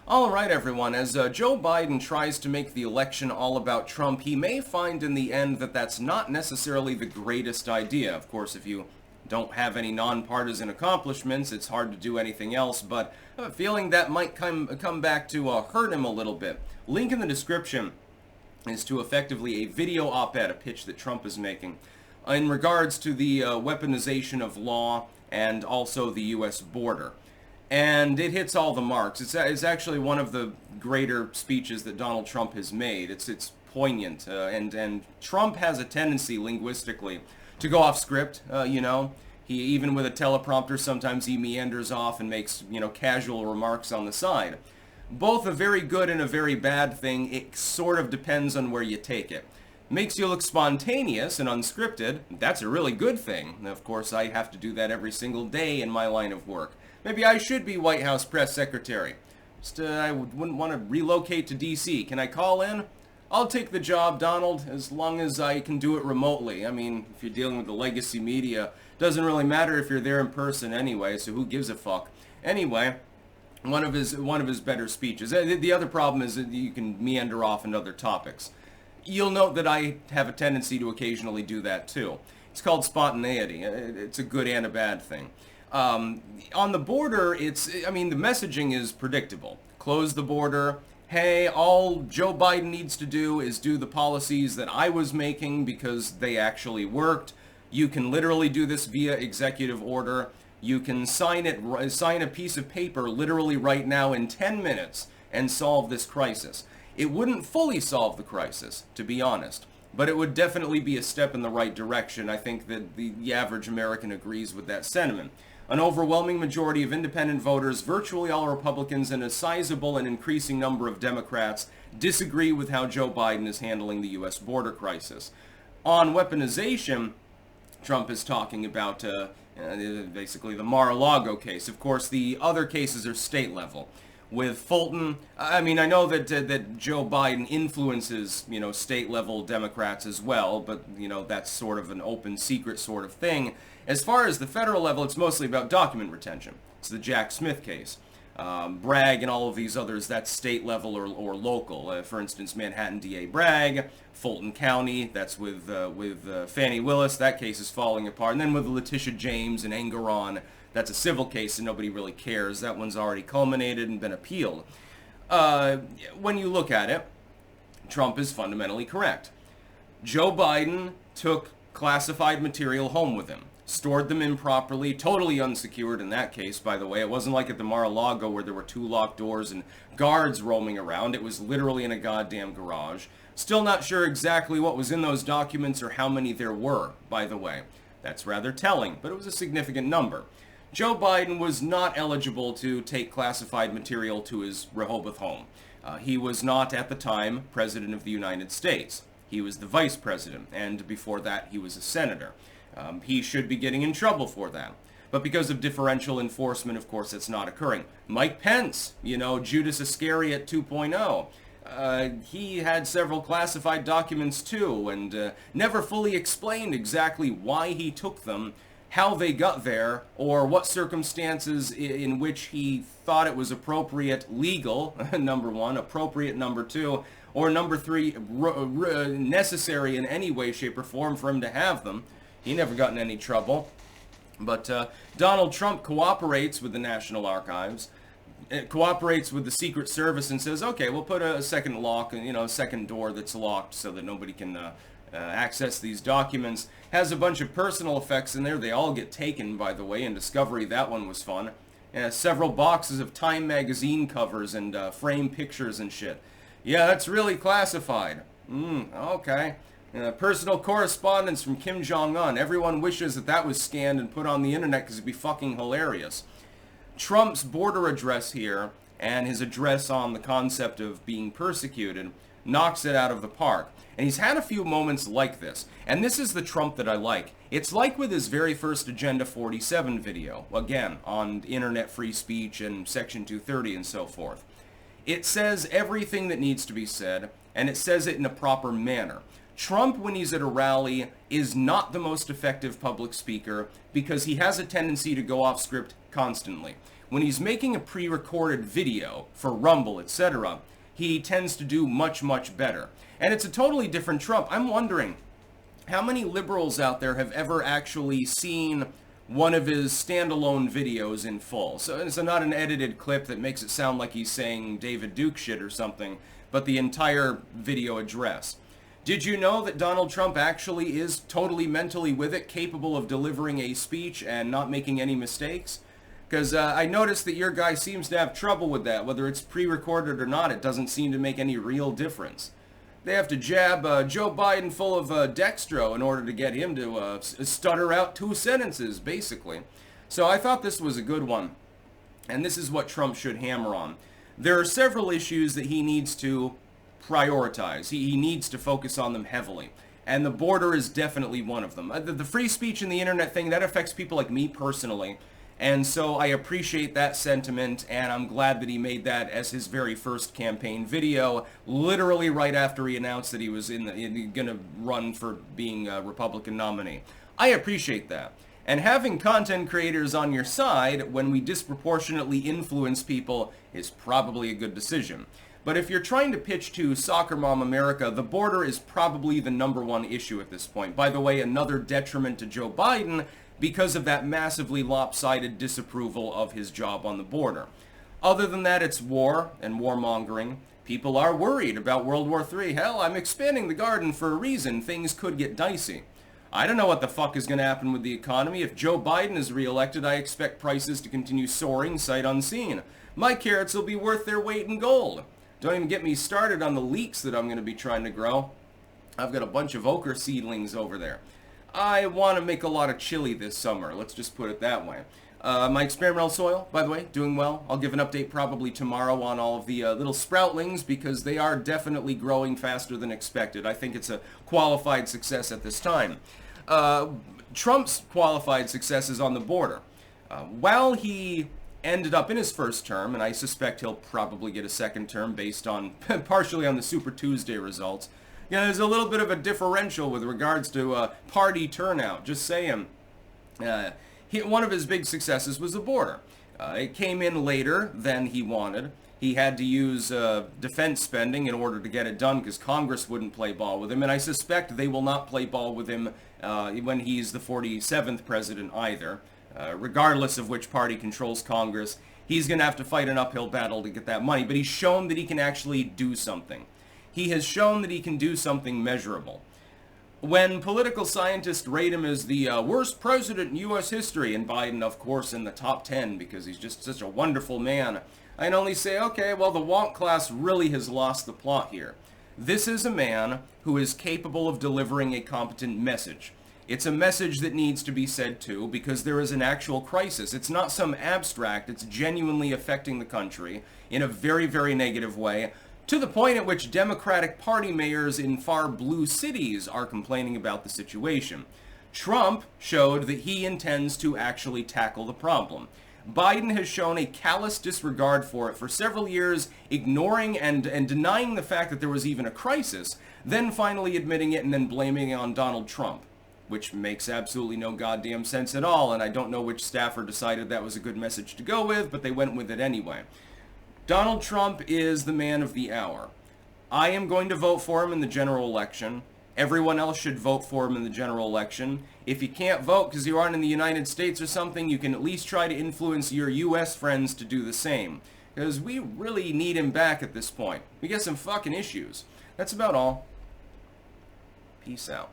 All right, everyone. As Joe Biden tries to make the election all about Trump, he may find in the end that that's not necessarily the greatest idea. Of course, if you don't have any nonpartisan accomplishments, it's hard to do anything else, but I have a feeling that might come back to hurt him a little bit. Link in the description is to effectively a video op-ed, a pitch that Trump is making, in regards to the weaponization of law and also the U.S. border. And it hits all the marks. It's actually one of the greater speeches that Donald Trump has made. It's poignant, and Trump has a tendency linguistically to go off script. He even with a teleprompter sometimes he meanders off and makes casual remarks on the side. Both a very good and a very bad thing. It sort of depends on where you take it. Makes you look spontaneous and unscripted. That's a really good thing. And of course, I have to do that every single day in my line of work. Maybe I should be White House press secretary. I wouldn't want to relocate to D.C. Can I call in? I'll take the job, Donald, as long as I can do it remotely. I mean, if you're dealing with the legacy media, doesn't really matter if you're there in person anyway, so who gives a fuck? Anyway, one of his better speeches. The other problem is that you can meander off into other topics. You'll note that I have a tendency to occasionally do that too. It's called spontaneity. It's a good and a bad thing. On the border, the messaging is predictable. Close the border. Hey, all Joe Biden needs to do is do the policies that I was making because they actually worked. You can literally do this via executive order. You can sign a piece of paper literally right now in 10 minutes and solve this crisis. It wouldn't fully solve the crisis, to be honest, but it would definitely be a step in the right direction. I think that the average American agrees with that sentiment. An overwhelming majority of independent voters, virtually all Republicans, and a sizable and increasing number of Democrats disagree with how Joe Biden is handling the U.S. border crisis. On weaponization, Trump is talking about basically the Mar-a-Lago case. Of course, the other cases are state level. With Fulton, I know that Joe Biden influences, state level Democrats as well, but, that's sort of an open secret sort of thing. As far as the federal level, it's mostly about document retention. It's the Jack Smith case. Bragg and all of these others, that's state level or local. For instance, Manhattan DA Bragg, Fulton County, that's with Fannie Willis, that case is falling apart. And then with Letitia James and Engeron, that's a civil case and nobody really cares. That one's already culminated and been appealed. When you look at it, Trump is fundamentally correct. Joe Biden took classified material home with him, stored them improperly, totally unsecured in that case, by the way. It wasn't like at the Mar-a-Lago where there were 2 locked doors and guards roaming around. It was literally in a goddamn garage. Still not sure exactly what was in those documents or how many there were, by the way. That's rather telling, but it was a significant number. Joe Biden was not eligible to take classified material to his Rehoboth home. He was not, at the time, President of the United States. He was the Vice President, and before that, he was a Senator. He should be getting in trouble for that. But because of differential enforcement, of course, it's not occurring. Mike Pence, Judas Iscariot 2.0. He had several classified documents too, and never fully explained exactly why he took them, how they got there, or what circumstances in which he thought it was appropriate, legal, number one, appropriate, number two, or number three, necessary in any way, shape, or form for him to have them. He never got in any trouble. But Donald Trump cooperates with the National Archives, cooperates with the Secret Service and says, okay, we'll put a second lock, a second door that's locked so that nobody can access these documents. Has a bunch of personal effects in there. They all get taken, by the way. In Discovery, that one was fun. Several boxes of Time magazine covers and frame pictures and shit. Yeah, that's really classified. Okay. Personal correspondence from Kim Jong-un. Everyone wishes that was scanned and put on the internet because it'd be fucking hilarious. Trump's border address here and his address on the concept of being persecuted knocks it out of the park. And he's had a few moments like this. And this is the Trump that I like. It's like with his very first Agenda 47 video, again, on internet free speech and Section 230 and so forth. It says everything that needs to be said, and it says it in a proper manner. Trump, when he's at a rally, is not the most effective public speaker because he has a tendency to go off script constantly. when he's making a pre-recorded video for Rumble, etc., he tends to do much, much better. And it's a totally different Trump. I'm wondering, how many liberals out there have ever actually seen one of his standalone videos in full? So it's not an edited clip that makes it sound like he's saying David Duke shit or something, but the entire video address. Did you know that Donald Trump actually is totally mentally with it, capable of delivering a speech and not making any mistakes? Because I noticed that your guy seems to have trouble with that. Whether it's pre-recorded or not, it doesn't seem to make any real difference. They have to jab Joe Biden full of dextro in order to get him to stutter out 2 sentences, basically. So I thought this was a good one. And this is what Trump should hammer on. There are several issues that he needs to prioritize. He needs to focus on them heavily. And the border is definitely one of them. The free speech and the internet thing, that affects people like me personally. And so I appreciate that sentiment, and I'm glad that he made that as his very first campaign video, literally right after he announced that he was going to run for being a Republican nominee. I appreciate that. And having content creators on your side when we disproportionately influence people is probably a good decision. But if you're trying to pitch to Soccer Mom America, the border is probably the #1 issue at this point. By the way, another detriment to Joe Biden because of that massively lopsided disapproval of his job on the border. Other than that, it's war and warmongering. People are worried about World War III. Hell, I'm expanding the garden for a reason. Things could get dicey. I don't know what the fuck is going to happen with the economy. If Joe Biden is reelected, I expect prices to continue soaring sight unseen. My carrots will be worth their weight in gold. Don't even get me started on the leeks that I'm going to be trying to grow. I've got a bunch of okra seedlings over there. I want to make a lot of chili this summer. Let's just put it that way. My experimental soil, by the way, doing well. I'll give an update probably tomorrow on all of the little sproutlings because they are definitely growing faster than expected. I think it's a qualified success at this time. Trump's qualified success is on the border. While he ended up in his first term, and I suspect he'll probably get a second term based on partially on the Super Tuesday results, there's a little bit of a differential with regards to party turnout. Just saying. One of his big successes was the border. It came in later than he wanted. He had to use defense spending in order to get it done because Congress wouldn't play ball with him, and I suspect they will not play ball with him when he's the 47th president either. Regardless of which party controls Congress, he's going to have to fight an uphill battle to get that money, but he's shown that he can actually do something. He has shown that he can do something measurable. When political scientists rate him as the worst president in U.S. history, and Biden, of course, in the top 10 because he's just such a wonderful man, I can only say, okay, well, the wonk class really has lost the plot here. This is a man who is capable of delivering a competent message. It's a message that needs to be said too because there is an actual crisis. It's not some abstract. It's genuinely affecting the country in a very, very negative way, to the point at which Democratic Party mayors in far blue cities are complaining about the situation. Trump showed that he intends to actually tackle the problem. Biden has shown a callous disregard for it for several years, ignoring and denying the fact that there was even a crisis, then finally admitting it and then blaming it on Donald Trump, which makes absolutely no goddamn sense at all, and I don't know which staffer decided that was a good message to go with, but they went with it anyway. Donald Trump is the man of the hour. I am going to vote for him in the general election. Everyone else should vote for him in the general election. If you can't vote because you aren't in the United States or something, you can at least try to influence your U.S. friends to do the same. Because we really need him back at this point. We got some fucking issues. That's about all. Peace out.